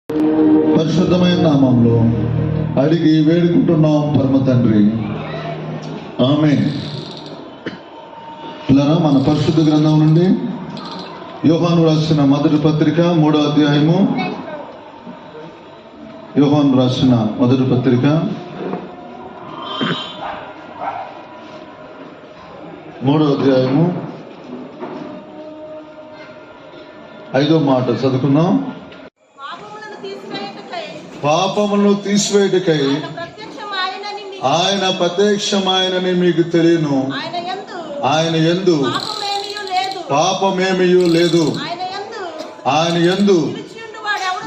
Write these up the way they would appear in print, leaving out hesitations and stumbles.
పరిశుద్ధమైన నామంలో అడిగి వేడుకుంటున్నాం పరమ తండ్రి, ఆమేన్. పిల్లరా, మన పరిశుద్ధ గ్రంథం నుండి యోహాను రాసిన మొదటి పత్రిక 3వ అధ్యాయము. యోహాను రాసిన మొదటి పత్రిక 3వ అధ్యాయము 5వ మాట చదువుకుందాం. పాపములను తీసివేయుటకై ఆయన ప్రత్యక్షమాయనని మీకు తెలియను. ఆయన యందు పాపమేమియూ లేదు. ఆయన యందు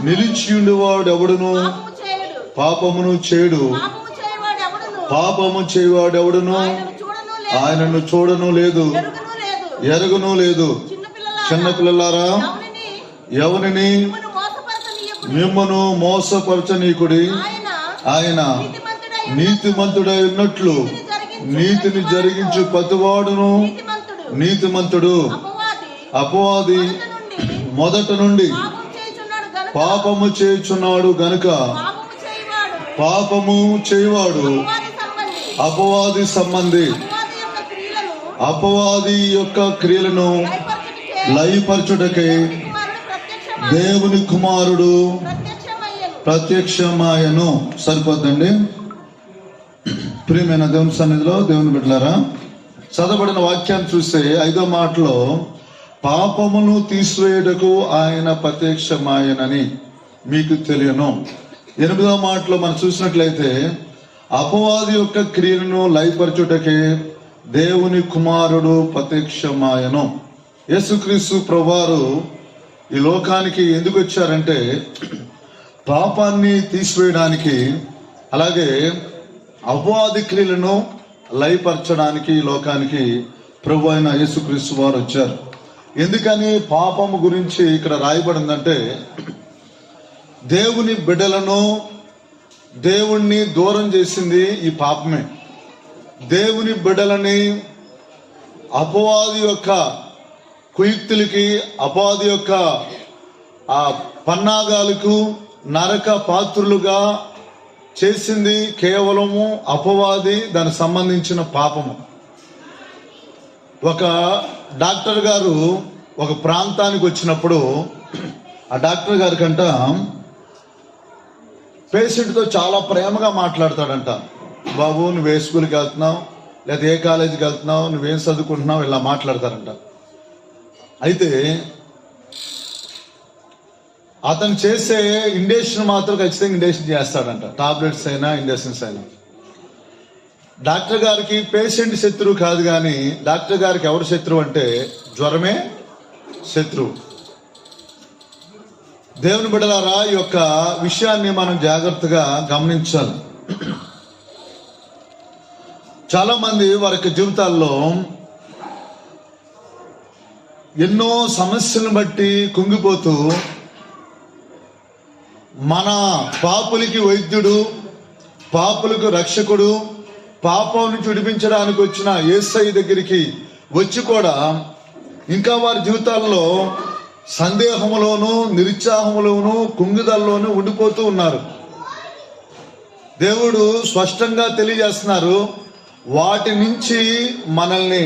నిలిచియుండువాడు ఎవడును పాపమును చేయడు. పాపము చేయవాడెవడును ఆయనను చూడను లేదు, ఎరుగును లేదు. చిన్నపిల్లలారా, ఎవరిని మిమ్మను మోసపరచనీకుడి. ఆయన నీతిమంతుడై ఉన్నట్లు నీతిని జరిగించు ప్రతివాడును నీతిమంతుడు. అపవాది మొదట నుండి పాపము చేయుచున్నాడు గనుక పాపము చేయవాడు అపవాది సంబంధి. అపవాది యొక్క క్రియలను లయపరచుటకై దేవుని కుమారుడు ప్రత్యక్షమాయను. సరిపోద్దండి. ప్రియమైన దేవుని సన్నిధిలో దేవుని బిడ్డలారా, చదవబడిన వాక్యాన్ని చూస్తే 5వ మాటలో పాపమును తీసివేయుటకు ఆయన ప్రత్యక్షమాయనని మీకు తెలియను. 8వ మాటలో మనం చూసినట్లయితే అపవాది యొక్క క్రియలను లయపరచుటకే దేవుని కుమారుడు ప్రత్యక్షమాయను. యేసుక్రీస్తు ప్రభువారు ఈ లోకానికి ఎందుకు వచ్చారంటే పాపాన్ని తీసివేయడానికి, అలాగే అపవాది క్రియలను లయపరచడానికి ఈ లోకానికి ప్రభు అయిన యేసుక్రీస్తు వారు వచ్చారు. ఎందుకని పాపము గురించి ఇక్కడ రాయబడిందంటే, దేవుని బిడ్డలను దేవుణ్ణి దూరం చేసింది ఈ పాపమే. దేవుని బిడ్డలని అపవాది యొక్క కుయుక్తులకి, అపవాది యొక్క ఆ పన్నాగాలకు నరక పాత్రులుగా చేసింది కేవలము అపవాది, దానికి సంబంధించిన పాపము. ఒక డాక్టర్ గారు ఒక ప్రాంతానికి వచ్చినప్పుడు ఆ డాక్టర్ గారి కంట పేషెంట్తో చాలా ప్రేమగా మాట్లాడతాడంట. బాబు, నువ్వు ఏ స్కూల్కి వెళ్తున్నావు, లేదా ఏ కాలేజీకి వెళ్తున్నావు, నువ్వేం చదువుకుంటున్నావు, ఇలా మాట్లాడతారంట. అయితే అతను చేసే ఇంజెక్షన్ మాత్రం ఖచ్చితంగా ఇంజెక్షన్ చేస్తాడంట. టాబ్లెట్స్ అయినా ఇంజెక్షన్స్ అయినా. డాక్టర్ గారికి పేషెంట్ శత్రువు కాదు, కానీ డాక్టర్ గారికి ఎవరు శత్రువు అంటే జ్వరమే శత్రువు. దేవుని బిడ్డలారా, ఈ యొక్క విషయాన్ని మనం జాగ్రత్తగా గమనించాలి. చాలా మంది వారి జీవితాల్లో ఎన్నో సమస్యలను బట్టి కుంగిపోతూ మన పాపులకి వైద్యుడు, పాపులకు రక్షకుడు, పాపం నుంచి విడిపించడానికి వచ్చిన యేసయ్య దగ్గరికి వచ్చి కూడా ఇంకా వారి జీవితాల్లో సందేహములోను, నిరుత్సాహములోను, కుంగుదల్లోనూ ఉండిపోతూ ఉన్నారు. దేవుడు స్పష్టంగా తెలియజేస్తున్నారు, వాటి నుంచి మనల్ని,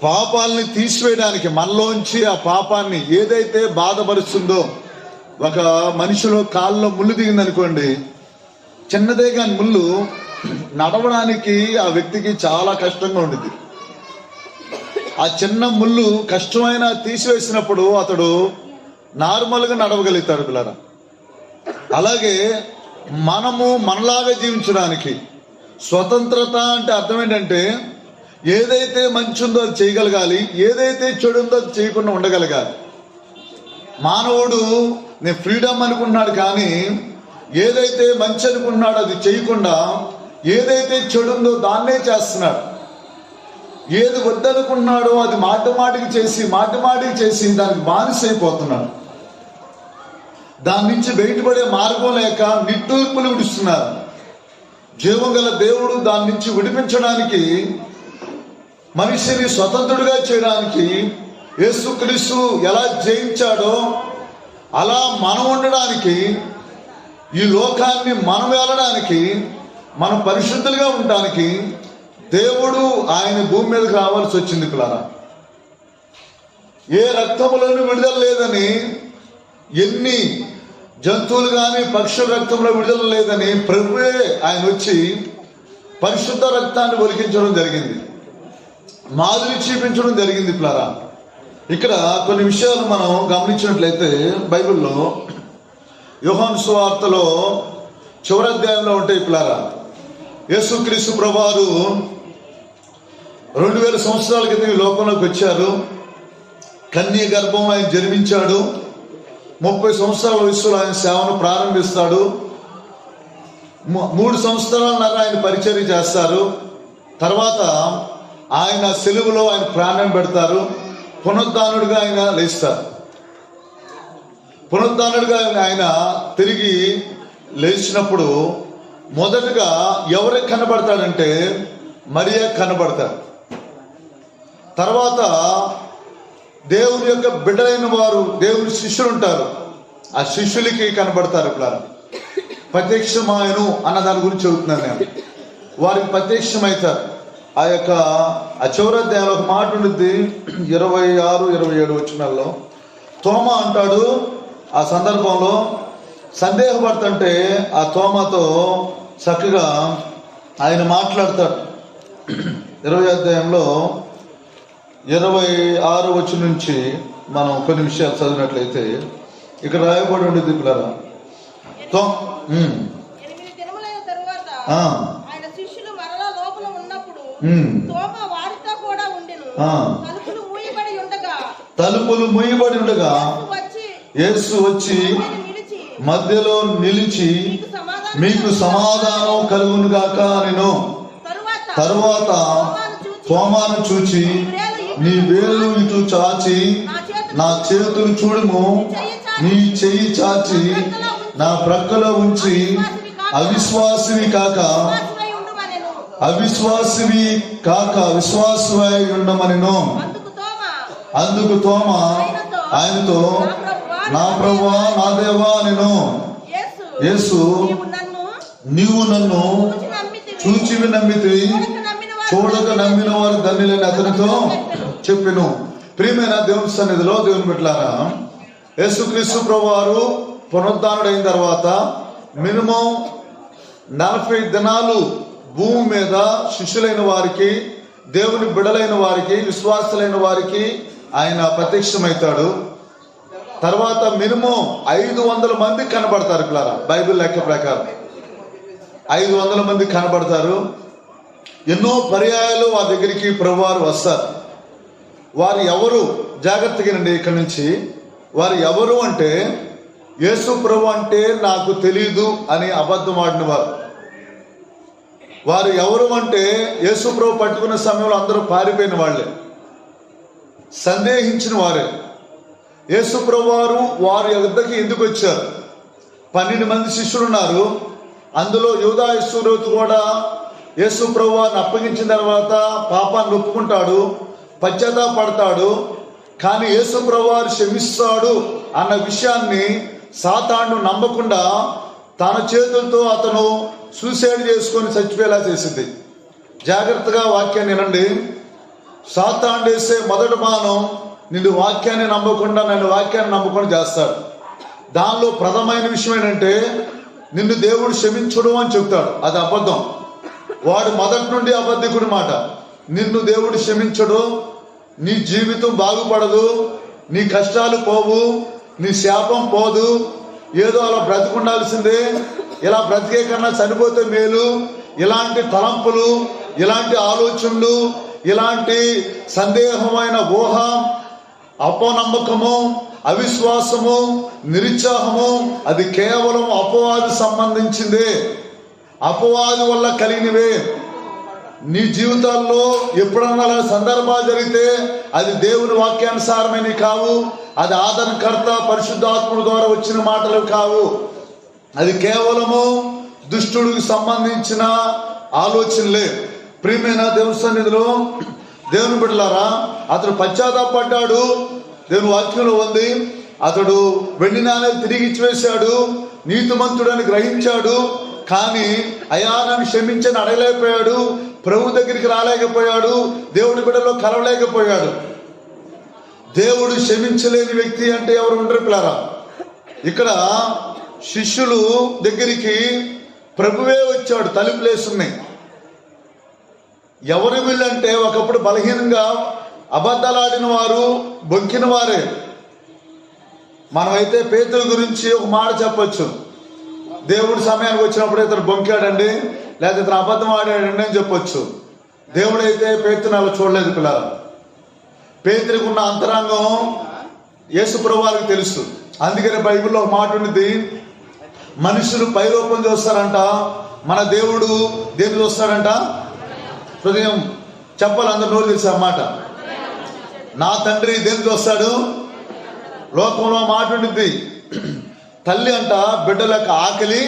పాపాలని తీసివేయడానికి, మనలోంచి ఆ పాపాన్ని ఏదైతే బాధపరుస్తుందో, ఒక మనిషిలో కాళ్ళలో ముళ్ళు దిగిందనుకోండి, చిన్నదే కానీ ముళ్ళు నడవడానికి ఆ వ్యక్తికి చాలా కష్టంగా ఉంటుంది. ఆ చిన్న ముళ్ళు కష్టమైన తీసివేసినప్పుడు అతడు నార్మల్గా నడవగలుగుతాడు పిల్లరా. అలాగే మనము మనలాగా జీవించడానికి స్వతంత్రత అంటే అర్థం ఏంటంటే, ఏదైతే మంచి ఉందో అది చేయగలగాలి, ఏదైతే చెడు ఉందో అది చేయకుండా ఉండగలగాలి. మానవుడు నేను ఫ్రీడమ్ అనుకున్నాడు, కానీ ఏదైతే మంచి అనుకున్నాడో అది చేయకుండా ఏదైతే చెడు ఉందో దాన్నే చేస్తున్నాడు. ఏది వద్దనుకున్నాడో అది మాటికి చేసి దానికి బానిసైపోతున్నాడు. దాని నుంచి బయటపడే మార్గం లేక నిట్టూర్పులు విడుస్తున్నారు. జీవం గల దేవుడు దాని నుంచి విడిపించడానికి, మనిషిని స్వతంత్రుడిగా చేయడానికి యేసుక్రీస్తు ఎలా జయించాడో అలా మనం ఉండడానికి, ఈ లోకాన్ని మనం వెళ్ళడానికి, మనం పరిశుద్ధులుగా ఉండడానికి దేవుడు ఆయన భూమి మీదకి రావాల్సి వచ్చింది పిల్లరా. ఏ రక్తంలోనూ విడుదల లేదని, ఎన్ని జంతువులు కానీ పక్షుల రక్తంలో విడుదల లేదని ప్రభువే ఆయన వచ్చి పరిశుద్ధ రక్తాన్ని ఒలికించడం జరిగింది, మాదిరి చూపించడం జరిగింది పిల్లరా. ఇక్కడ కొన్ని విషయాలు మనం గమనించినట్లయితే బైబిల్లో యోహాను సువార్తలో చివరి అధ్యాయంలో ఉంటాయి పిల్లరా. యేసుక్రీస్తు ప్రభువారు 2000 సంవత్సరాల క్రితం ఈ లోకంలోకి వచ్చారు. కన్య గర్భం ఆయన జన్మించాడు. 30 సంవత్సరాల వయసులో ఆయన సేవను ప్రారంభిస్తాడు. 3 సంవత్సరాలన్నర ఆయన పరిచర్య చేస్తారు. తర్వాత ఆయన సిలువలో ఆయన ప్రాణం పెడతారు. పునరుద్ధానుడిగా ఆయన లేస్తారు. పునరుద్ధానుడిగా ఆయన తిరిగి లేచినప్పుడు మొదటగా ఎవరికి కనబడతాడంటే మరియా కనబడతాడు. తర్వాత దేవుని యొక్క బిడ్డలైన వారు, దేవుని శిష్యులు ఉంటారు, ఆ శిష్యులకి కనబడతారు. ఇక్కడ ప్రత్యక్షమాయను అన్న దాని గురించి చెబుతున్నాను నేను. వారికి ప్రత్యక్షమవుతారు. ఆ యొక్క ఆ చివరి అధ్యాయంలో ఒక మాట ఉంటుంది, 26, 27 వచనాల్లో. తోమా అంటాడు ఆ సందర్భంలో సందేహపడుతుంటే ఆ తోమాతో చక్కగా ఆయన మాట్లాడతాడు. 20 అధ్యాయంలో 26 వచనం నుంచి మనం కొన్ని విషయాలు చదివినట్లయితే ఇక్కడ రాయబడి ఉండేది పిల్లరా. తలుపులు మూయబడి ఉండగా యేసు వచ్చి మధ్యలో నిలిచి మీకు సమాధానం కలుగును గాక నేను. తరువాత తోమాను చూచి నీ వేలు ఇటు చాచి నా చేతులు చూడుము, నీ చెయ్యి చాచి నా ప్రక్కలో ఉంచి అవిశ్వాసివి కాక విశ్వాసమై ఉండమనెను. అందుకు తోమా ఆయనతో నా ప్రభువా నా దేవా నేను. యేసు నీవు నన్ను చూచివి నమ్మితివి, చూడక నమ్మిన వారు ధన్యులని అతనితో చెప్పెను. ప్రియమైన దేవుని సన్నిధిలో దేవుని బిడ్డలారా, యేసుక్రీస్తు ప్రభువారు పునరుద్ధానుడైన తర్వాత మినిమం 40 దినాలు భూమి మీద శిష్యులైన వారికి, దేవుని బిడలైన వారికి, విశ్వాసులైన వారికి ఆయన ప్రత్యక్షమవుతాడు. తర్వాత మినిమం 500 మంది కనబడతారు పిల్లరా. బైబిల్ లెక్క ప్రకారం 500 మంది కనబడతారు. ఎన్నో పర్యాయాలు వారి దగ్గరికి ప్రభువారు వస్తారు. వారు ఎవరు, జాగ్రత్తగానండి ఇక్కడి నుంచి, వారు ఎవరు అంటే యేసు ప్రభు అంటే నాకు తెలీదు అని అబద్ధం ఆడిన వారు. వారు ఎవరు అంటే యేసు ప్రభు పట్టుకున్న సమయంలో అందరూ పారిపోయిన వాళ్ళే, సందేహించిన వారే. యేసు ప్రభు వారి యొద్దకి ఎందుకు వచ్చారు? 12 మంది శిష్యులు ఉన్నారు. అందులో యూదా ఇస్కరియోతు కూడా యేసు ప్రభు వారిని అప్పగించిన తర్వాత పాపాన్ని ఒప్పుకుంటాడు, పశ్చాత్తాపడతాడు. కానీ యేసు ప్రభు వారు క్షమిస్తాడు అన్న విషయాన్ని సాతాను నమ్మకుండా తన చేతులతో అతను సూసైడ్ చేసుకొని చచ్చిపోయేలా చేసింది. జాగ్రత్తగా వాక్యాన్ని వినండి. సాతాను చేసే మొదటి మానం నిన్ను వాక్యాన్ని నమ్మకుండా, నన్ను వాక్యాన్ని నమ్మకుండా చేస్తాడు. దానిలో ప్రథమైన విషయం ఏంటంటే నిన్ను దేవుడు క్షమించడు అని చెప్తాడు. అది అబద్ధం. వాడు మొదటి నుండి అబద్ధికుడి మాట. నిన్ను దేవుడు క్షమించడు, నీ జీవితం బాగుపడదు, నీ కష్టాలు పోవు, నీ శాపం పోదు, ఏదో అలా బ్రతికుండాల్సిందే, ఇలా బ్రతికే కన్నా చనిపోతే మేలు, ఇలాంటి తలంపులు, ఇలాంటి ఆలోచనలు, ఇలాంటి సందేహమైన ఊహ, అపనమ్మకము, అవిశ్వాసము, నిరుత్సాహము అది కేవలం అపవాది సంబంధించిందే, అపవాది వల్ల కలిగినవే. నీ జీవితాల్లో ఎప్పుడన్నా సందర్భాలు జరిగితే అది దేవుని వాక్యానుసారమైనవి కావు, అది ఆదరణకర్త పరిశుద్ధాత్ముడి ద్వారా వచ్చిన మాటలు కావు. అది కేవలము దుష్టుడికి సంబంధించిన ఆలోచనలే. ప్రియమైన దేవుని సన్నిధిలో దేవుని బిడ్డలారా, అతను పశ్చాత్తాపడ్డాడు. దేవుని వాక్యంలో ఉంది, అతడు వెండి నాణేలు తిరిగి ఇచ్చివేశాడు, నీతిమంతుడని గ్రహించాడు. కానీ అయా నన్ను క్షమించని అడగలేకపోయాడు, ప్రభు దగ్గరికి రాలేకపోయాడు, దేవుడి బిడ్డలో కలవలేకపోయాడు. దేవుడు క్షమించలేని వ్యక్తి అంటే ఎవరు ఉండరు పిల్లరా. ఇక్కడ శిష్యులు దగ్గరికి ప్రభువే వచ్చాడు, తలుపులేసున్నాయి. ఎవరు వీళ్ళంటే ఒకప్పుడు బలహీనంగా అబద్ధాలాడిన వారు, బొంకిన వారే. మనమైతే పేతురు గురించి ఒక మాట చెప్పొచ్చు, దేవుడి సమయానికి వచ్చినప్పుడు ఇతను బొంకాడండి, లేదా ఇతను అబద్ధం ఆడాడండి అని చెప్పొచ్చు. దేవుడైతే పేతురుని అలా చూడలేదు పిల్లలు. పేతురికి ఉన్న అంతరంగం యేసుప్రభువు వారికి తెలుసు. అందుకని బైబిల్లో ఒక మాట ఉంది, మనుషులు పైరూపం చూస్తారంట, మన దేవుడు దేన్ని చూస్తాడంట? హృదయం. చెప్పాలి, అందరు నోరు తెలిసే అన్నమాట. నా తండ్రి దేన్ని చూస్తాడు? లోకంలో మాట ఉండిద్ది, తల్లి అంట బిడ్డల యొక్క ఆకలి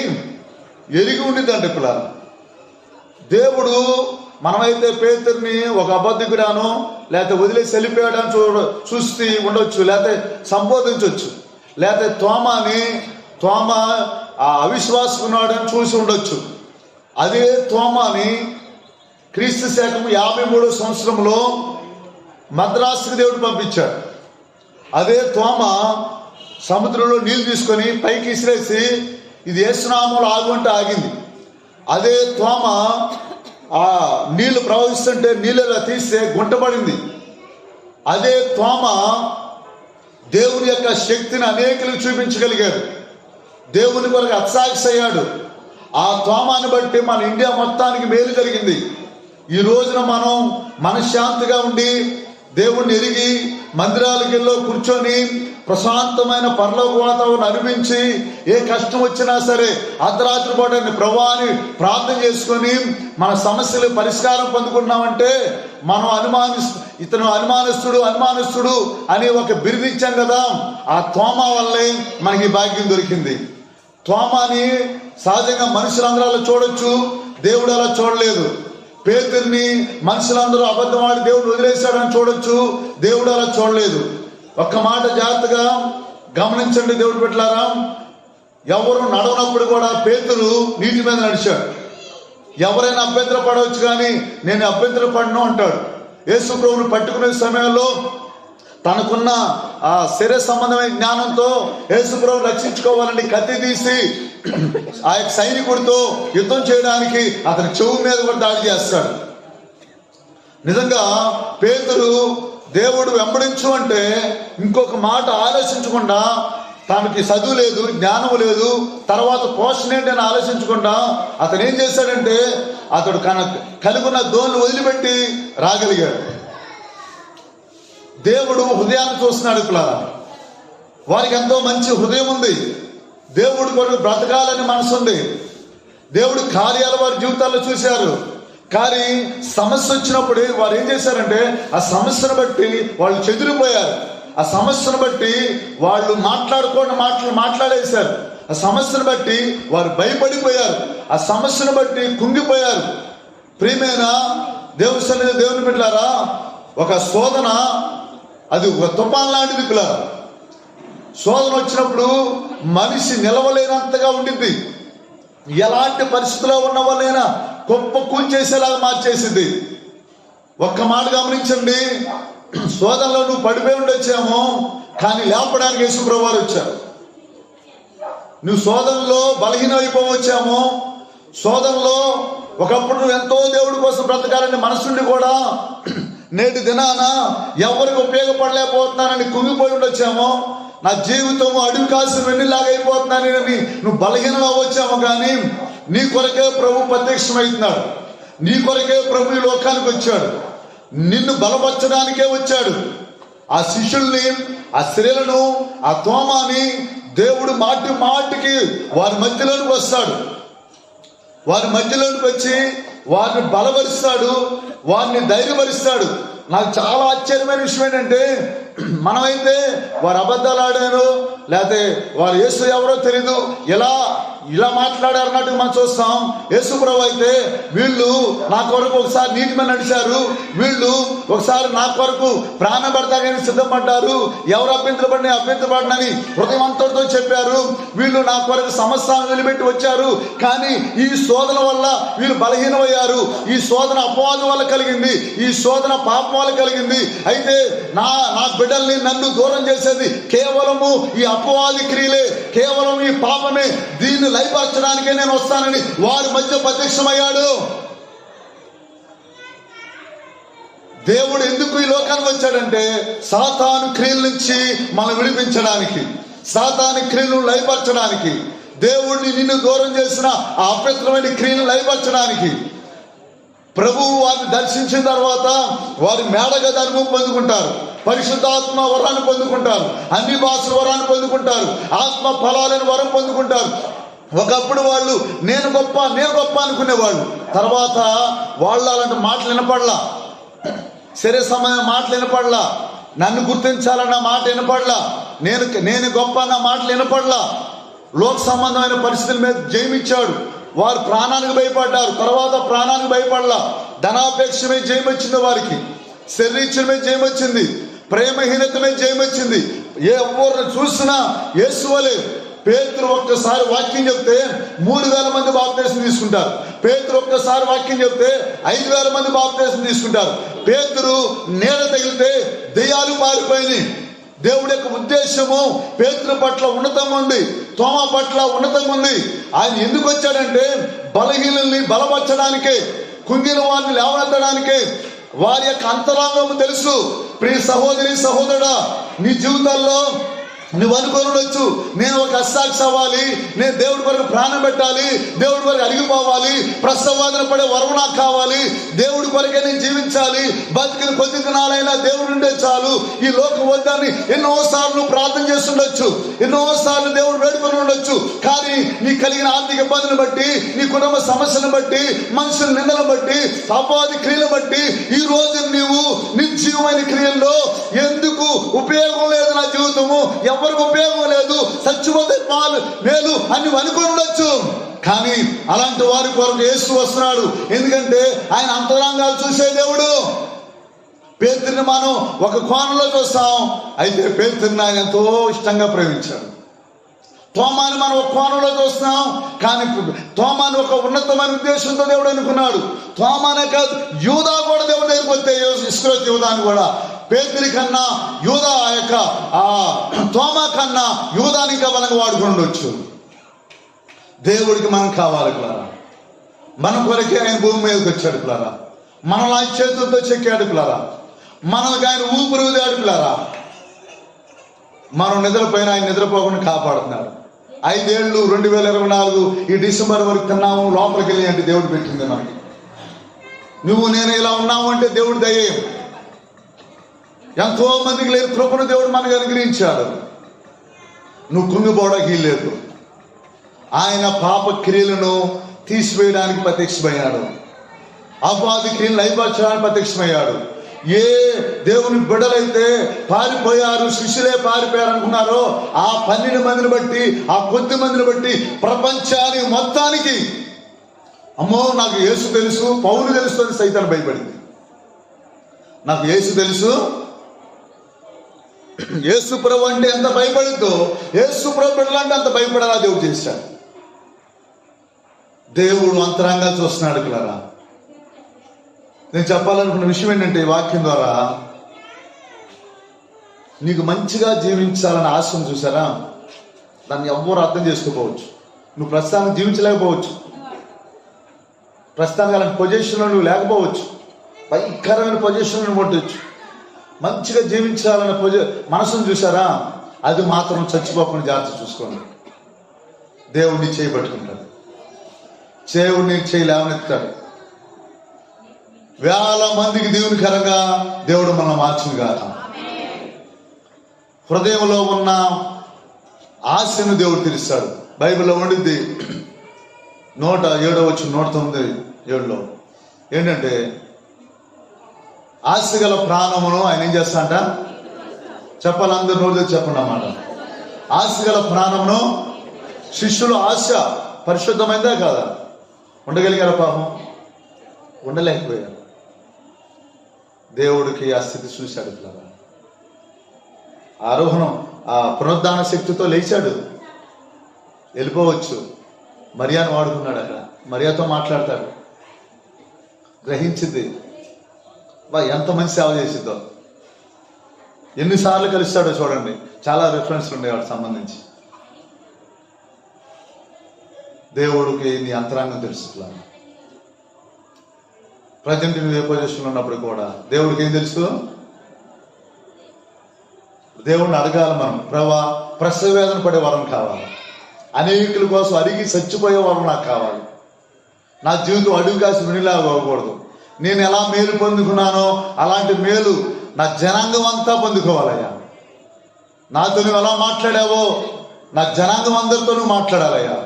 ఎరిగి ఉండిద్ది అంట పిల్లలు. దేవుడు మనమైతే పేతుర్ని ఒక అబద్ధికుడాను, లేకపోతే వదిలేసి వెళ్ళిపోయాడని చూసి ఉండొచ్చు, లేకపోతే సంబోధించవచ్చు, లేకపోతే తోమ ఆ అవిశ్వాసకున్నాడని చూసి ఉండొచ్చు. అదే తోమాని క్రీస్తు శకం 53వ సంవత్సరంలో మద్రాసుకి దేవుడు పంపించాడు. అదే తోమ సముద్రంలో నీళ్లు తీసుకొని పైకి ఇసిరేసి ఇది యేసునామంలో ఆగు అంటే ఆగింది. అదే తోమ ఆ నీళ్లు ప్రవహిస్తుంటే నీళ్ళలో తీస్తే గుంటపడింది. అదే తోమ దేవుని యొక్క శక్తిని అనేకులకు చూపించగలిగాడు, దేవుని కొరకు అత్సాక్షి అయ్యాడు. ఆ తోమాని బట్టి మన ఇండియా మొత్తానికి మేలు జరిగింది. ఈ రోజున మనం మనశ్శాంతిగా ఉండి దేవుణ్ణి ఎరిగి మందిరాలకి వెళ్ళి కూర్చొని ప్రశాంతమైన పరలోక వాతావరణం అనిపించి ఏ కష్టం వచ్చినా సరే అర్ధరాత్రి పూట ప్రభువాని ప్రార్థన చేసుకొని మన సమస్యలు పరిష్కారం పొందుకున్నామంటే మనం ఇతను అనుమానస్తుడు అని ఒక బిరుదిచ్చాం కదా. ఆ తోమ వల్లే మనకి భాగ్యం దొరికింది. తోమాని సహజంగా మనుషులందరూ అలా చూడొచ్చు, దేవుడు అలా చూడలేదు. పేతుర్ని మనుషులందరూ అబద్ధమాడి దేవుడు వదిలేశాడని చూడొచ్చు, దేవుడు అలా చూడలేదు. ఒక్క మాట జాగ్రత్తగా గమనించండి దేవుడు బిడ్డలారా, ఎవరు నడవనప్పుడు కూడా పేతురు నీటి మీద నడిచాడు. ఎవరైనా అభ్యంతర పడవచ్చు కానీ నేను అభ్యంతర పడను అంటాడు. యేసు ప్రభువును పట్టుకునే సమయంలో తనకున్న ఆ శరీర సంబంధమైన జ్ఞానంతో యేసు ప్రభువును రక్షించుకోవాలని కత్తి తీసి ఆ యొక్క సైనికుడితో యుద్ధం చేయడానికి అతని చెవు మీద కూడా దాడి చేస్తాడు. నిజంగా పేతురు దేవుడు వెంబడించు అంటే ఇంకొక మాట ఆలోచించకుండా, తనకి చదువు లేదు, జ్ఞానం లేదు, తర్వాత పోషణ ఏంటి అని ఆలోచించకుండా అతను ఏం చేశాడంటే అతడు కనుగొన్న దోణులు వదిలిపెట్టి రాగలిగాడు. దేవుడు హృదయాన్ని చూస్తున్నాడు పిల్లలు. వారికి ఎంతో మంచి హృదయం ఉంది, దేవుడు కొరకు బ్రతకాలని మనసు ఉంది, దేవుడు కార్యాలు వారి జీవితాల్లో చూశారు. కానీ సమస్య వచ్చినప్పుడు వారు ఏం చేశారంటే ఆ సమస్యను బట్టి వాళ్ళు చెదిరిపోయారు. ఆ సమస్యను బట్టి వాళ్ళు మాట్లాడేశారు. ఆ సమస్యను బట్టి వారు భయపడిపోయారు. ఆ సమస్యను బట్టి కుంగిపోయారు. ప్రియమైన దేవుని బిడ్డలారా, ఒక శోధన అది ఒక తుఫాన్ లాంటిది పిల్లలు. శోధన వచ్చినప్పుడు మనిషి నిలవలేనంతగా ఉండింది. ఎలాంటి పరిస్థితిలో ఉన్న వాళ్ళైనా గొప్ప కూల్చేసేలాగా మార్చేసింది. ఒక్క మాట గమనించండి, శోధనలో నువ్వు పడిపోయి ఉండొచ్చామో కానీ లేపడానికి యేసు ప్రభువు వారు వచ్చారు. నువ్వు శోధనలో బలహీన అయిపోవచ్చామో, శోధనలో ఒకప్పుడు నువ్వు ఎంతో దేవుడి కోసం బ్రతకాలని మనసుండి కూడా నేటి దినాన ఎవరికి ఉపయోగపడలేకపోతున్నానని కుంగిపోయి ఉండొచ్చామో, నా జీవితం అడుగు కాసిన వెన్నిలాగా అయిపోతున్నానని నువ్వు బలహీనం అవ్వచ్చాము. కానీ నీ కొరకే ప్రభు ప్రత్యక్షమవుతున్నాడు. నీ కొరకే ప్రభు ఈ లోకానికి వచ్చాడు. నిన్ను బలపరచడానికే వచ్చాడు. ఆ శిష్యుల్ని, ఆ స్త్రీలను, ఆ తోమాని దేవుడు మాటికి వారి మధ్యలోనికి వస్తాడు. వారి మధ్యలోనికి వచ్చి వారిని బలపరుస్తాడు, వారిని ధైర్యపరుస్తాడు. నాకు చాలా ఆశ్చర్యమైన విషయం ఏంటంటే మనమైతే వారు అబద్ధాలు ఆడారు, లేకపోతే వారు యేసు ఎవరో తెలీదు, ఇలా మాట్లాడారన్నట్టు మనం చూస్తాం. యేసు ప్రభు అయితే వీళ్ళు నా కొరకు ఒకసారి నీటి మీద నడిచారు, వీళ్ళు ఒకసారి నా కొరకు ప్రాణం పెడతారని సిద్ధపడ్డారు, ఎవరు అభ్యంతరపడినని హృదయవంతుడితో చెప్పారు. వీళ్ళు నా కొరకు సమస్యను వదిలిపెట్టి వచ్చారు, కానీ ఈ శోధన వల్ల వీళ్ళు బలహీనమయ్యారు. ఈ శోధన అపవాదం వల్ల కలిగింది, ఈ శోధన పాపం వల్ల కలిగింది. అయితే నా బిడ్డల్ని నన్ను దూరం చేసేది కేవలము ఈ అపవాది క్రియలే, కేవలం ఈ పాపమే. దీన్ని లయపరచడానికే నేను వస్తానని వారి మధ్య ప్రత్యక్షమయ్యాడు. దేవుడు ఎందుకు ఈ లోకానికి వచ్చాడంటే సాతాను క్రియల నుంచి మనం విడిపించడానికి, సాతాను క్రియలను లయపరచడానికి, దేవుడిని నిన్ను దూరం చేసిన ఆ అపవిత్రమైన క్రియలను లయపరచడానికి. ప్రభువు వారిని దర్శించిన తర్వాత వారి మేడగద అనుభవం పొందుకుంటారు, పరిశుద్ధాత్మ వరాన్ని పొందుకుంటారు, అన్ని భాషల వరాన్ని పొందుకుంటారు, ఆత్మ ఫలాలను వరం పొందుకుంటారు. ఒకప్పుడు వాళ్ళు నేను గొప్ప అనుకునేవాళ్ళు. తర్వాత వాళ్ళు అలాంటి మాటలు వినపడలా, శరీర సంబంధమైన మాటలు వినపడలా, నన్ను గుర్తించాలన్న మాట వినపడలా, నేను గొప్ప అన్న మాటలు వినపడలా. లోక సంబంధమైన పరిస్థితుల మీద జయమిచ్చాడు. వారు ప్రాణానికి భయపడ్డారు, తర్వాత ప్రాణానికి భయపడలా. ధనాపేక్ష మీద జయం వచ్చింది, వారికి శరీరం మీద జయం వచ్చింది, ప్రేమహీనత మీద జయం వచ్చింది. ఎవరిని చూసినా యేసువలే. పేతురు ఒక్కసారి వాక్యం చెప్తే 3,000 మంది బాప్తీసం తీసుకుంటారు. పేతురు ఒక్కసారి వాక్యం చెప్తే 5,000 మంది బాప్తీసం తీసుకుంటారు. పేతురు నీడ తగిలితే దెయ్యాలు పారిపోయినాయి. దేవుడి యొక్క ఉద్దేశము పేతురు పట్ల ఉన్నతంగా ఉంది, తోమా పట్ల ఉన్నతంగా ఉంది. ఆయన ఎందుకు వచ్చాడంటే బలహీనుల్ని బలపరచడానికే, కుంగిన వారిని లేవనెత్తడానికే. వారి యొక్క అంతరాంగము తెలుసు. ప్రియ సహోదరి సహోదరుడా, నీ జీవితాల్లో నువ్వు అనుకోనుండొచ్చు, నేను ఒక అస్సాక్షి అవ్వాలి, నేను దేవుడి కొరకు ప్రాణం పెట్టాలి, దేవుడి కొరకు అరిగిపోవాలి, ప్రసవాదన పడే వరం నాకు కావాలి, దేవుడి కొరకే నేను జీవించాలి, బతికిన కొద్ది దినాలైనా దేవుడు ఉండే చాలు, ఈ లోకం వద్దని ఎన్నోసార్లు ప్రార్థన చేస్తుండొచ్చు, ఎన్నోసార్లు దేవుడు వేడుకొని ఉండొచ్చు. కానీ నీ కలిగిన ఆర్థిక ఇబ్బందిని బట్టి, నీ కుటుంబ సమస్యను బట్టి, మనుషుల నిందలను బట్టి, అపవాది క్రియలను బట్టి ఈ రోజు నీవు నిర్జీవమైన క్రియల్లో ఎందుకు ఉపయోగం లేదు, నా జీవితము ఎవరికి ఉపయోగం లేదు, చచ్చిపోతే పాలు మేలు అని అనుకుని ఉండొచ్చు. కానీ అలాంటి వారి కొరకు యేసు వస్తున్నాడు. ఎందుకంటే ఆయన అంతరంగాలు చూసే దేవుడు. పేతురుని మనం ఒక కోణంలో చూస్తాం, అయితే పేతురుని ఆయన ఎంతో ఇష్టంగా ప్రేమించాడు. తోమాని మనం ఒక కోణంలో చూస్తున్నాం, కానీ తోమాని ఒక ఉన్నతమైన ఉద్దేశంతో దేవుడు అనుకున్నాడు. తోమానే కాదు, యూదా కూడా దేవుడు దగ్గరికి వస్తే ఇస్కరియోతు యూదాని కూడా పేతురి కన్నా యూదా యొక్క తోమా కన్నా యూదాని ఇంకా బలంగా వాడుకుండొచ్చు. దేవుడికి మనం కావాలి పిల్లరా, మన కొరకే ఆయన భూమి మీదకి వచ్చాడు పిల్లరా, మనల్ని ఆయన చేతులతో చెక్కాడు పిల్లరా, మనల్ని ఆయన ఊపిరి ఊదాడు పిల్లరా. మనం నిద్రపోయిన ఆయన నిద్రపోకుండా కాపాడుతున్నాడు. 5 ఏళ్ళు 2024 ఈ డిసెంబర్ వరకు తిన్నాము, లోపలికి వెళ్ళి అంటే దేవుడు పెట్టింది మనకి. నువ్వు నేను ఇలా ఉన్నావు అంటే దేవుడి దయ. ఎంతో మందికి లేని కృపను దేవుడు మనకు అనుగ్రహించాడు. నువ్వు కుంగిపోవడానికి లేదు. ఆయన పాప క్రియలను తీసివేయడానికి ప్రత్యక్షమయ్యాడు, అపవాది క్రియలను లయపరచడానికి ప్రత్యక్షమయ్యాడు. ఏ దేవుని బిడ్డలైతే పారిపోయారు, శిష్యులే పారిపోయారు అనుకున్నారో ఆ 12 మందిని బట్టి, ఆ కొద్ది మందిని బట్టి ప్రపంచానికి మొత్తానికి అమ్మో నాకు యేసు తెలుసు, పౌలు తెలుసు అని సైతాను భయపడింది. నాకు యేసు తెలుసు, యేసు ప్రభు అంటే ఎంత భయపడుద్దో, యేసు ప్రభు బిడ్డలంటే అంత భయపడేలా దేవుడు చేశాడు. దేవుడు అంతరంగా చూస్తున్నాడు పిల్లరా. నేను చెప్పాలనుకున్న విషయం ఏంటంటే, ఈ వాక్యం ద్వారా నీకు మంచిగా జీవించాలని ఆశను చూసారా, దాన్ని ఎవ్వరూ అర్థం చేసుకోకపోవచ్చు. నువ్వు ప్రస్తుతానికి జీవించలేకపోవచ్చు, ప్రస్తుతానికి అలాంటి పొజిషన్లో నువ్వు లేకపోవచ్చు, భయంకరమైన పొజిషన్లో నువ్వు ఉండొచ్చు. మంచిగా జీవించాలన్న మనసును చూసారా, అది మాత్రం చచ్చిపోకుండా జాగ్రత్త చూసుకోండి. దేవుడిని చేయబట్టుకుంటాడు, దేవుడిని చేయి లేవనెత్తాడు. వేల మందికి దేవునికరంగా దేవుడు మనం మార్చింది కాదు. హృదయంలో ఉన్న ఆశను దేవుడు తీరుస్తాడు. బైబిల్లో ఉండిద్ది 107:109 ఏంటంటే, ఆశ గల ప్రాణమును ఆయన ఏం చేస్తాడంట, చెప్పాలి, అందరు రోజు చెప్పండి అన్నమాట. ఆశ గల ప్రాణమును, శిష్యులు ఆశ పరిశుద్ధమైందే కాదా? ఉండగలిగారు? పాపం ఉండలేకపోయారు. దేవుడికి ఆ స్థితి చూశాడు. ఇట్లా ఆరోహణం, ఆ పునరుద్ధాన శక్తితో లేచాడు. వెళ్ళిపోవచ్చు. మరియాను వాడుకున్నాడు. అక్కడ మరియాతో మాట్లాడతాడు. గ్రహించింది. ఎంతమంది సేవ చేసిద్దో, ఎన్నిసార్లు కలుస్తాడో చూడండి. చాలా రిఫరెన్స్లు ఉన్నాయి వాటికి సంబంధించి. దేవుడికి నీ అంతరాంగం తెలుసు. ప్రజెంట్ నువ్వు ఏ పొజిషన్లో ఉన్నప్పుడు కూడా దేవుడికి ఏం తెలుసు? దేవుడిని అడగాలి మనం. ప్రభా, ప్రసవ వేదన పడే వరం కావాలి. అనేకుల కోసం అడిగి చచ్చిపోయే వరం నాకు కావాలి. నా జీవితం అడుగు కాసి వినిలాగా అవ్వకూడదు. నేను ఎలా మేలు పొందుకున్నానో అలాంటి మేలు నా జనాంగం అంతా పొందుకోవాలయ్యా. నాతో నువ్వు ఎలా మాట్లాడావో నా జనాంగం అందరితో నువ్వు మాట్లాడాలయ్యా.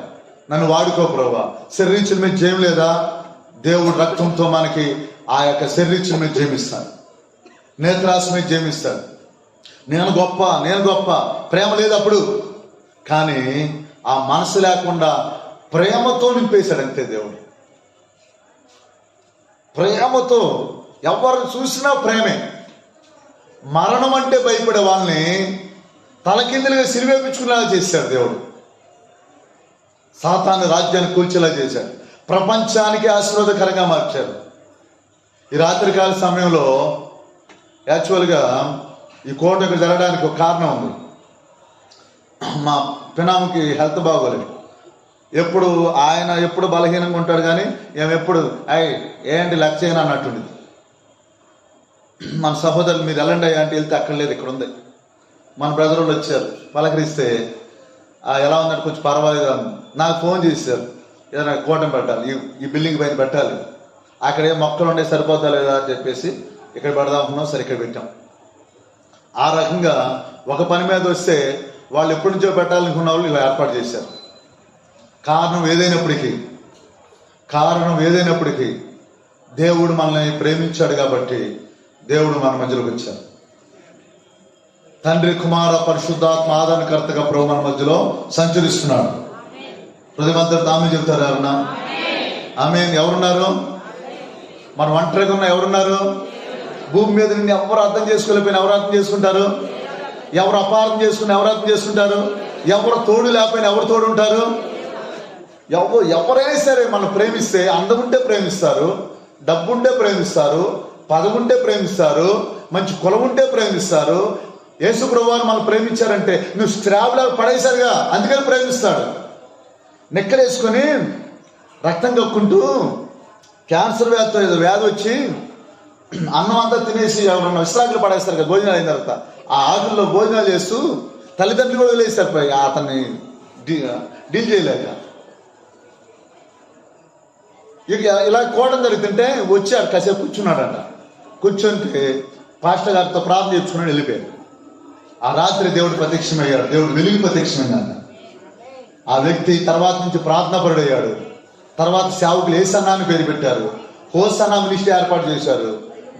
నన్ను వాడుకో ప్రభా. శరీరం మీద జయం లేదా? దేవుడు రక్తంతో మనకి ఆ యొక్క శరీరం మీద జయమిస్తాడు. నేత్రాశ మీద జయమిస్తాడు. నేను గొప్ప ప్రేమ లేదు అప్పుడు. కానీ ఆ మనసు లేకుండా ప్రేమతో నింపేశాడు అంతే దేవుడు. ప్రేమతో ఎవరు చూసినా ప్రేమే. మరణం అంటే భయపడే వాళ్ళని తలకిందులుగా సిరివేపించుకునేలా చేశాడు దేవుడు. సాతాను రాజ్యాన్ని కూల్చేలా చేశాడు. ప్రపంచానికి ఆశీర్వాదకరంగా మార్చాడు. ఈ రాత్రికాల సమయంలో యాక్చువల్గా ఈ కోటకు జరగడానికి ఒక కారణం ఉంది. మా పినాముకి హెల్త్ బాగోలేదు. ఆయన ఎప్పుడు బలహీనంగా ఉంటాడు. కానీ ఎప్పుడు ఏంటి లెక్క చేయను అన్నట్టుండి. మన సహోదరులు మీరు వెళ్ళండి అయ్యా అంటే వెళ్తే అక్కడ లేదు, ఇక్కడ ఉంది. మన బ్రదర్లు వచ్చారు, పలకరిస్తే ఎలా ఉందంటే కొంచెం పర్వాలేదు అని నాకు ఫోన్ చేశారు. ఏదైనా కోటం పెట్టాలి, ఈ బిల్డింగ్ పైన పెట్టాలి, అక్కడ ఏ మొక్కలు ఉండే సరిపోతా లేదా అని చెప్పేసి ఇక్కడ పెడదాం అనుకున్నాం. సరే ఇక్కడ పెట్టాం. ఆ రకంగా ఒక పని మీద వస్తే వాళ్ళు ఎప్పటి నుంచో పెట్టాలనుకున్న వాళ్ళు ఇలా ఏర్పాటు చేశారు. కారణం ఏదైనప్పటికీ దేవుడు మనల్ని ప్రేమించాడు కాబట్టి దేవుడు మన మధ్యలోకి వచ్చాడు. తండ్రి, కుమార, పరిశుద్ధాత్మ ఆదరణకర్తగా ప్రభు మన మధ్యలో సంచరిస్తున్నాడు. హృదయమంతటి ఆమె చెబుతారు. ఎవరన్నా ఆమేన్. ఎవరున్నారు? మన ఒంటరిగా ఉన్న ఎవరున్నారు? భూమి మీద నిన్ను ఎవరు అర్థం చేసుకోలేకపోయినా ఎవరు అర్థం చేసుకుంటారు? ఎవరు అపార్థం చేసుకుని ఎవరు అర్థం చేసుకుంటారు? ఎవరు తోడు లేకపోయినా ఎవరు తోడు ఉంటారు? ఎవరైనా సరే మనం ప్రేమిస్తే అందముంటే ప్రేమిస్తారు, డబ్బుంటే ప్రేమిస్తారు, పదవుంటే ప్రేమిస్తారు, మంచి కులం ఉంటే ప్రేమిస్తారు. యేసు ప్రభువారు మనం ప్రేమించారంటే నువ్వు స్క్రాబ్లో పడేశారుగా, అందుకని ప్రేమిస్తాడు. నెక్కలేసుకొని రక్తం కక్కుంటూ క్యాన్సర్ వ్యాధి వచ్చి అన్నం అంతా తినేసి ఎవరన్నా విశ్రాంతులు పడేస్తారు కదా భోజనాలు అయిన తర్వాత. ఆ ఆకుల్లో భోజనాలు చేస్తూ తల్లిదండ్రులు కూడా వదిలేస్తారు అతన్ని డీల్ చేయలేక. ఇక ఇలా కోవడం జరుగుతుంటే వచ్చాడు, కాసేపు కూర్చున్నాడంట. కూర్చుంటే పాస్టర్ గారితో ప్రార్థన చేసుకున్నాడు, వెళ్ళిపోయాడు. ఆ రాత్రి దేవుడు ప్రత్యక్షమయ్యాడు. దేవుడు వెలుగు ప్రత్యక్షమైందంట. ఆ వ్యక్తి తర్వాత నుంచి ప్రార్థనాపరుడయ్యాడు. తర్వాత సేవకులు ఏసన్నా అని పేరు పెట్టారు. హోసన్నా మినిస్ట్రీ ఏర్పాటు చేశారు.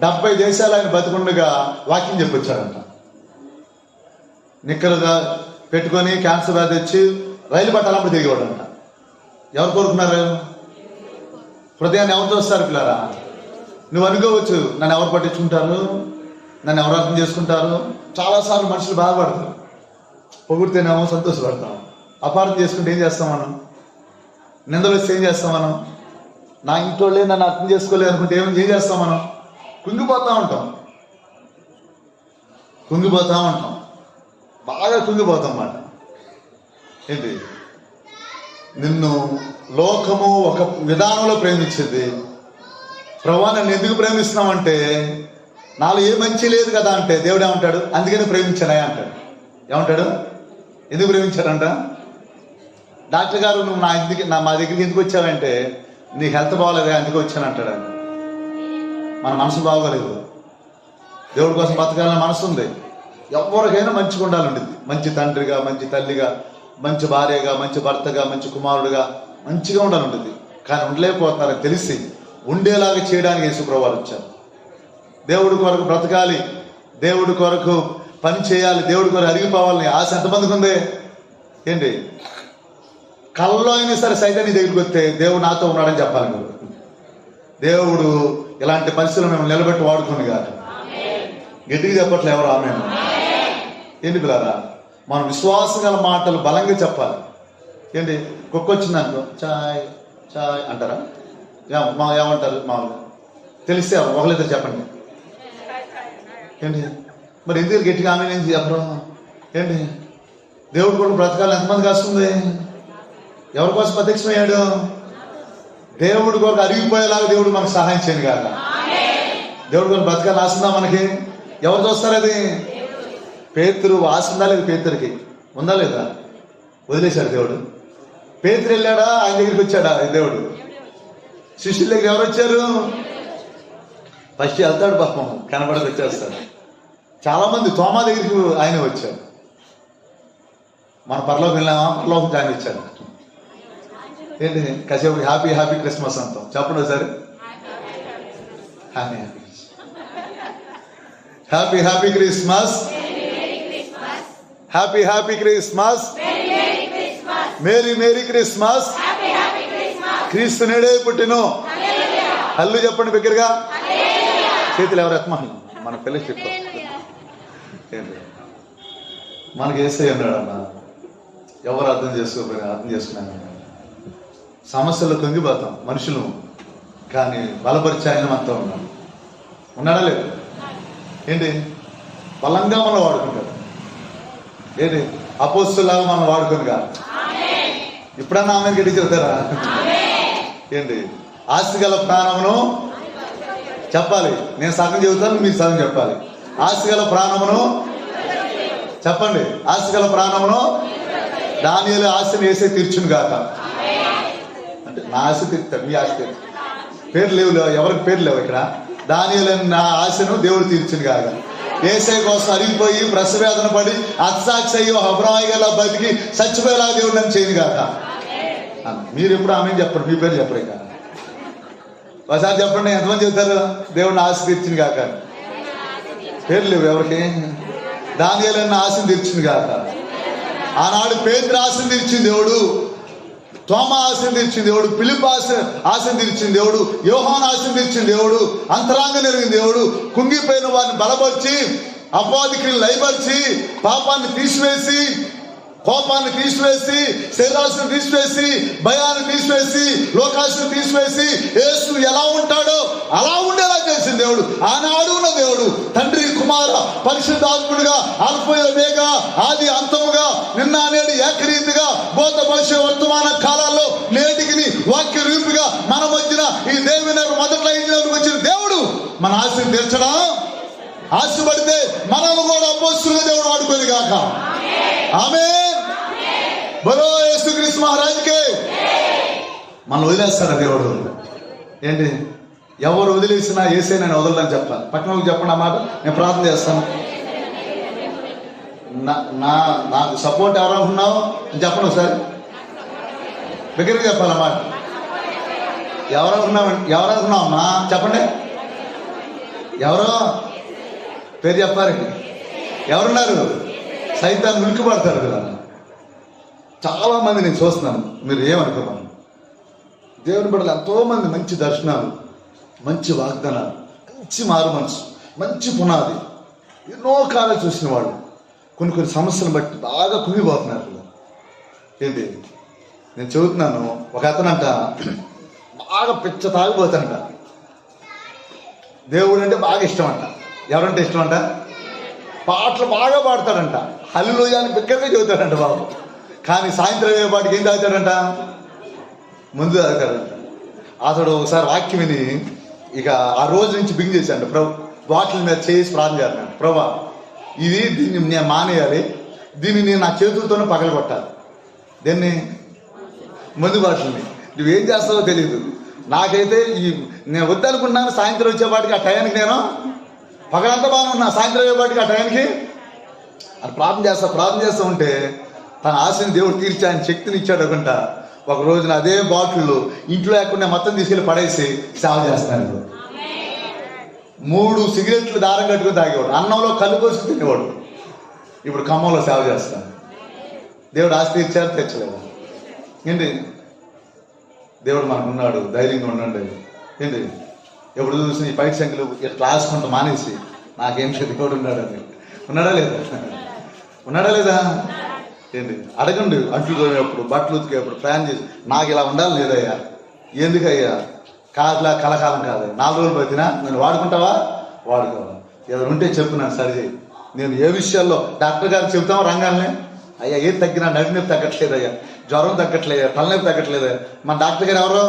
70 దేశాలు ఆయన బతికుండగా వాక్యం చెప్పొచ్చాడంట. నిక్కలుగా పెట్టుకొని క్యాన్సర్ వ్యాధి వచ్చి రైలు పట్టాలప్పుడు తిరిగేవాడంట. ఎవరు కోరుకున్నారు? హృదయాన్ని ఎవరు చూస్తారు పిల్లరా? నువ్వు అనుకోవచ్చు, నన్ను ఎవరు పట్టించుకుంటారు, నన్ను ఎవరు అర్థం చేసుకుంటారు. చాలాసార్లు మనుషులు బాధపడతారు. పొగిడితేనేమో సంతోషపడతాం, అపార్థం చేసుకుంటే ఏం చేస్తాం మనం? నిందలు వస్తే ఏం చేస్తాం మనం? నా ఇంట్లోనే నన్ను అర్థం చేసుకోలేదు అనుకుంటే ఏం చేస్తాం మనం? కుంగిపోతూ ఉంటాం, బాగా కుంగిపోతాం అన్నమాట. ఏంటి? నిన్ను లోకము ఒక విధానంలో ప్రేమించింది. ప్రభువా నన్ను ఎందుకు ప్రేమిస్తున్నామంటే నాలో ఏ మంచి లేదు కదా అంటే దేవుడు ఏమంటాడు? అందుకని ప్రేమించానయా అంటాడు. ఏమంటాడు? ఎందుకు ప్రేమించాడంట? డాక్టర్ గారు నువ్వు మా దగ్గరికి ఎందుకు వచ్చావంటే నీ హెల్త్ బాగోలేదా అందుకే వచ్చాను అంటాడు. ఆయన మన మనసు బాగోలేదు. దేవుడి కోసం బతకాలని మనసు ఉంది. ఎవరికైనా మంచిగా ఉండాలండి. మంచి తండ్రిగా, మంచి తల్లిగా, మంచి భార్యగా, మంచి భర్తగా, మంచి కుమారుడుగా మంచిగా ఉండాలంటుంది. కానీ ఉండలేకపోతున్నారని తెలిసి ఉండేలాగా చేయడానికి యేసుప్రభువు వారు వచ్చారు. దేవుడి కొరకు బ్రతకాలి, దేవుడి కొరకు పని చేయాలి, దేవుడి కొరకు అరిగిపోవాలని ఆశ ఎంతమందికి ఉంది? ఏంటి, కళ్ళలో అయినా సరే సైతం నీ దగ్గరికి వస్తే దేవుడు నాతో ఉన్నాడని చెప్పాలి. మీరు దేవుడు ఇలాంటి పరిస్థితులు మేము నిలబెట్టి వాడుకుని కాదు. గట్టిగా చెప్పట్లే ఎవరు? ఆమె ఏంటి పిల్లరా, మన విశ్వాసం గల మాటలు బలంగా చెప్పాలి. ఏంటి, కుక్క వచ్చిందనుకో చాయ్ చాయ్ అంటారా? ఏమంటారు మామూలుగా? తెలిస్తే ఒకళ్ళిద్దరు చెప్పండి. ఏంటి మరి ఎందుకు గట్టిగా ఆమె ఏం చెప్పరు? ఏంటి, దేవుడు కూడా బ్రతకాలి ఎంతమందికి వస్తుంది? ఎవరి కోసం ప్రత్యక్షమయ్యాడు? దేవుడి కొరకు అరిగిపోయేలాగా దేవుడు మనకు సహాయం చేయను కాక. దేవుడి కొరకు బ్రతకాలి ఆశందా మనకి? ఎవరు చూస్తారు అది? పేతురు ఆశందా లేదు? పేతురికి ఉందా లేదా? వదిలేశాడు దేవుడు. పేతురు వెళ్ళాడా? ఆయన దగ్గరికి వచ్చాడా దేవుడు? శిష్యుల దగ్గర ఎవరు వచ్చారు? ఫస్ట్ వెళ్తాడు పాపం, కనబడక వచ్చేస్తాడు. చాలా మంది తోమా దగ్గరికి ఆయన వచ్చారు. మన పరలోకి వెళ్ళామా? పరలోకి ఆయన వచ్చాడు. ఏంటి, కాసేపు హ్యాపీ హ్యాపీ క్రిస్మస్ అంటాం. చెప్పండి ఒకసారి, happy happy happy Christmas, happy happy Christmas, merry merry Christmas, క్రీస్తు నేడే పుట్టిను. హల్లు చెప్పండి బిగ్గరగా. చేతులు ఎవరు ఎత్తమని మన పిల్లలు చెప్పారు. ఏంటి, మనకి ఏసై ఉన్నాడన్నా, ఎవరు అర్థం చేసుకోకపోయినా అర్థం చేసుకున్నాను. సమస్యలు కుంగిపోతాం మనుషులు, కానీ బలపరిచే ఆయన అంతా ఉన్నాడు. ఉన్నాడా లేదు? ఏంటి, బలంగా మనం వాడుకుంటాడు. ఏంటి, అపోస్తులాగా మనం వాడుకునిగా. ఇప్పుడన్నా ఆమె గట్టి చెబుతారా? ఏంటి, ఆస్తి గల ప్రాణమును చెప్పాలి. నేను సగం చెబుతాను, మీరు సగం చెప్పాలి. ఆస్తి గల ప్రాణమును చెప్పండి. ఆస్తి గల ప్రాణమును దానియేలు ఆస్తిని వేసే తీర్చును గాక. అంటే నా ఆస్తి తీర్తాడు, మీ ఆస్తి పేర్లు లేవు. ఎవరికి పేర్లు లేవు ఇక్కడ. దానియేలు నా ఆశను దేవుడు తీర్చును గాక. ఏసై కోసం అరిగిపోయి ప్రసవేదన పడి అత్సాక్షి అయ్యి అబ్రాయి గల బతికి చచ్చిపోయేలా దేవుడు నన్ను చేయను గాక. మీరు ఎప్పుడు ఆమె చెప్పండి, మీ పేరు చెప్పరు. ఇక ఒకసారి చెప్పండి, ఎంతమంది చెబుతారు దేవుడిని ఆశ తీర్చింది కాక? పేర్లు లేవు ఎవరికి. దానియేలు ఆశను తీర్చింది కాక. ఆనాడు పేతురు ఆశను తీర్చింది దేవుడు, తోమా ఆశను తీర్చింది దేవుడు, ఫిలిప్ ఆశను తీర్చింది దేవుడు, యోహాను ఆశను తీర్చింది దేవుడు, అంతరాంగం నెరిగిన దేవుడు, కుంగిపోయిన వారిని బలపరిచి అపవాదికి లయపరిచి పాపాన్ని తీసివేసి కోపాన్ని తీసివేసి శరీరాశను తీసివేసి భయాన్ని తీసివేసి లోకాశను తీసివేసి యేసు ఎలా ఉంటాడో అలా ఉండేలా చేసింది దేవుడు. ఆనాడు ఉన్న దేవుడు తండ్రి కుమార పరిశుద్ధాత్ముడుగా అల్పయమేగా ఆది అంతముగా నిన్న నేడు ఏకరీతిగా భూత భవిష్య వర్తమాన కాలాల్లో నేటికి వాక్య రూపిగా మన మధ్యన ఈ దేవుని మొదట్లో వచ్చిన దేవుడు మన ఆశను తీర్చడం. ఆశపడితే మనల్ని కూడా అపోస్తులుగా దేవుడు వాడుకోదు కాక. ఆమేన్. బలో యేసుక్రీస్తు మహారాజుకే. మనం వదిలేస్తాడు దేవుడు. ఏంటి, ఎవరు వదిలేసినా యేసే నేను వదలని చెప్పాలి. పక్కన వాళ్ళకి చెప్పండి ఆ మాట. నేను ప్రార్థన చేస్తాను. నాకు సపోర్ట్ ఎవరనుకున్నావు చెప్పండి ఒకసారి దగ్గరికి చెప్పాలన్నమాట. ఎవరనుకున్నావమ్మా చెప్పండి. ఎవరో పేరు చెప్పారు. ఎవరున్నారు? సైతాన్ని ఉలికి పడతారు కదా. చాలా మంది నేను చూస్తున్నాను. మీరు ఏమనుకున్నాను? దేవుని బిడ్డలు ఎంతో మంది మంచి దర్శనాలు, మంచి వాగ్దానాలు, మంచి మారు మనసు, మంచి పునాది, ఎన్నో కాలాలు చూసిన వాళ్ళు కొన్ని సమస్యలను బట్టి బాగా కుంగిపోతున్నారు. ఏంటి, నేను చెబుతున్నాను. ఒక అతనంట బాగా పిచ్చ తాగిపోతానంట. దేవుడు అంటే బాగా ఇష్టం అంట. ఎవరంటే ఇష్టం అంట? పాటలు బాగా పాడతాడంట. హల్లెలూయా అని బిగ్గరగా చెబుతాడంట బాబు. కానీ సాయంత్రం అయ్యేపాటికి ఏం తాగుతాడంట? ముందు తాగుతాడంట. అతడు ఒకసారి వాక్యం విని ఇక ఆ రోజు నుంచి బింగ్ చేశాడు. బాటిల్ మీద చేసి ప్రార్థన చేస్తాను. ప్రభా, దీన్ని నేను మానేయాలి, దీన్ని నేను నా చేతులతోనే పగలగొట్టాలి. దీన్ని ముందు బాటిల్ని నువ్వేం చేస్తావో తెలియదు. నాకైతే నేను వద్దనుకున్నాను. సాయంత్రం వచ్చేపాటికి ఆ టయానికి నేను పగలంతా బాగానే ఉన్నా, సాయంత్రం అయ్యేపాటికి ఆ టయానికి అది ప్రార్థన చేస్తూ ఉంటే తన ఆశని దేవుడు తీర్చి ఆయన శక్తిని ఇచ్చాడు అనుకుంట. ఒక రోజున అదే బాటిల్ ఇంట్లో లేకుండా మొత్తం తీసుకెళ్ళి పడేసి సేవ చేస్తాను. 3 సిగరెట్లు దారం కట్టుకుని తాగేవాడు. అన్నంలో కళ్ళు పోసుకు తినేవాడు. ఇప్పుడు ఖమ్మంలో సేవ చేస్తాను. దేవుడు ఆస్తి ఇచ్చారు, తెచ్చలేదు. ఏంటి దేవుడు మనకు ఉన్నాడు, ధైర్యంగా ఉండండి. ఏంటి ఎప్పుడు చూసి ఈ పైట్ సంఖ్యలు ఇట్లా రాసుకుంటూ మానేసి నాకేం దేవుడు ఉన్నాడని. ఉన్నాడా లేదా? ఉన్నాడా లేదా? ఏంటి అడగండి. అంట్లు తోమేప్పుడు, బట్టలు ఉతికేప్పుడు, ప్లాన్ చేసి నాకు ఇలా ఉండాలి లేదయ్యా, ఎందుకయ్యా, కాదులా కలకాలం కాదు, 4 రోజులు బతినా నేను వాడుకుంటావా? వాడుకోవా. ఏదైనా ఉంటే చెప్పు, నాకు సరిచేయి. నేను ఏ విషయాల్లో డాక్టర్ గారికి చెప్తామో రంగాల్నే, అయ్యా ఏది తగ్గినా నడినొప్పి తగ్గట్లేదయ్యా, జ్వరం తగ్గట్లేదా, తలనొప్పి తగ్గట్లేదా, మన డాక్టర్ గారు ఎవరో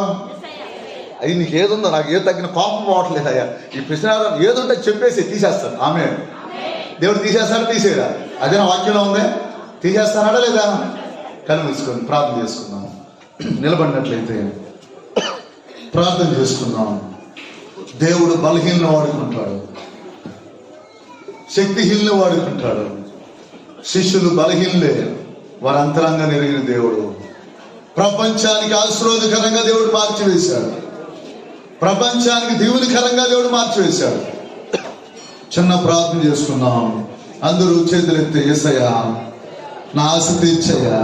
అయ్యి నీకు ఏదుందో, నాకు ఏది తగ్గిన కోపం పోవట్లేదయ్యా, ఈ పిసినారం ఏదుంటే చెప్పేసి తీసేస్తాను. ఆమె దేవుడు తీసేస్తాడా? తీసేయరా? అదే నా వాక్యంలో ఉంది. తీసేస్తానాడా లేదా? కళ్ళు మూసుకొని ప్రార్థన చేసుకుందాం. నిలబడినట్లయితే ప్రార్థన చేసుకుందాం. దేవుడు బలహీనను వాడుకుంటాడు, శక్తిహీనను వాడుకుంటాడు. శిష్యులు బలహీనలే, వారి అంతరంగా ఎరిగిన దేవుడు ప్రపంచానికి ఆశీర్వాదకరంగా దేవుడు మార్చివేశాడు. ప్రపంచానికి దీవునికరంగా దేవుడు మార్చివేశాడు. చిన్న ప్రార్థన చేసుకుందాం. అందరూ చేతులెత్తి, యేసయ్యా నా ఆశ తీర్చయ్యా.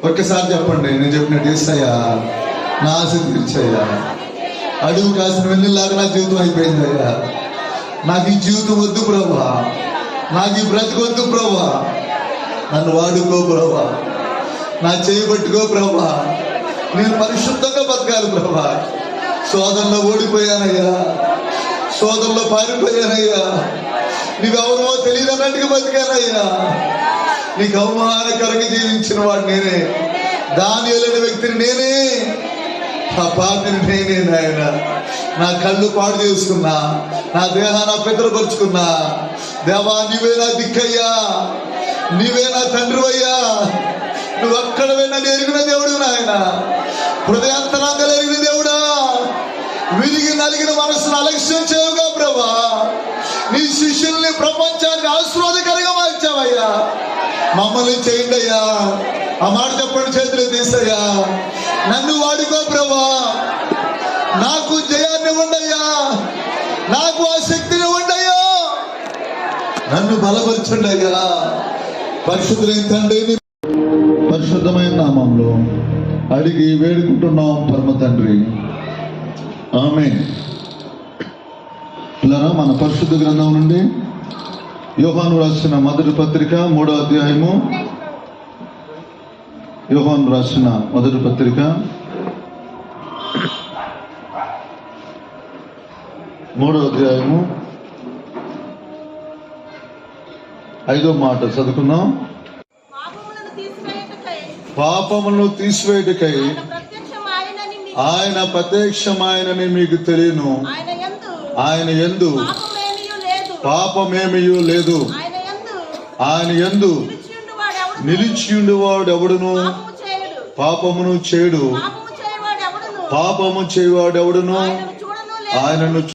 ఒక్కసారి చెప్పండి, నేను చెప్పినట్టు, యేసయ్యా నా ఆశ తీర్చయ్యా. అడుగు కాసిన వెళ్ళిలాగా నా జీవితం అయిపోయిందయ్యా. నాకు ఈ జీవితం వద్దు ప్రభా, నాకు ఈ బ్రతుకు వద్దు ప్రభా, నన్ను వాడుకో ప్రభా, నా చేయి పట్టుకో ప్రభా, నేను పరిశుద్ధంగా బతకాలి ప్రభా. సోదరులో ఓడిపోయానయ్యా, సోదరులో పారిపోయానయ్యా, నీవెవరో తెలియదు అన్నట్టుగా బతికానయ్యా. నీకు అవమానకరంగా జీవించిన వాడు నేనే, దానియేలు వ్యక్తిని నేనే, ఆ పాపిని నేనే నాయన. నా కళ్ళు పాడు చేసుకున్నా, నా దేహాన్ని అపవిత్రపరుచుకున్నా. దేవా నీవే నా దిక్కయ్యా, నీవే నా తండ్రివయ్యా. నువ్వు అక్కడవే నన్ను ఎరిగిన దేవుడు నాయన, హృదయాంతరంగా ఎరిగిన దేవుడా. విరిగి నలిగిన మనసును అలక్ష్యం చేయవుగా ప్రభా. నీ శిష్యుల్ని ప్రపంచానికి ఆశీర్వాదకరంగా మార్చావయ్యా. మమ్మల్ని చేయండి అయ్యా. ఆ మాట చెప్పండి, చేతులు తీసయ్యా. నన్ను వాడుకో ప్రభా, నాకు జయాన్ని ఉండయ్యా, నాకు ఆ శక్తిని ఉండయ్యా, నన్ను బలపరచండి అయ్యా. పరిశుద్ధులైన తండ్రి, పరిశుద్ధమైన నామంలో అడిగి వేడుకుంటున్నాం పరమ తండ్రి, ఆమేన్. పిల్లరా, మన పరిశుద్ధ గ్రంథం నుండి యోహాను రాసిన మొదటి పత్రిక 3వ అధ్యాయము. యోహాను రాసిన మొదటి పత్రిక 3వ అధ్యాయము 5వ మాట చదువుకుందాం. పాపములను తీసివేయుటకై ఆయన ప్రత్యక్షమాయనని మీకు తెలియను. ఆయన యందు పాపమేమియూ లేదు. ఆయన యందు నిలిచియుండువాడు ఎవడును పాపమును చేయడు. పాపము చేయవాడు ఎవడును ఆయనను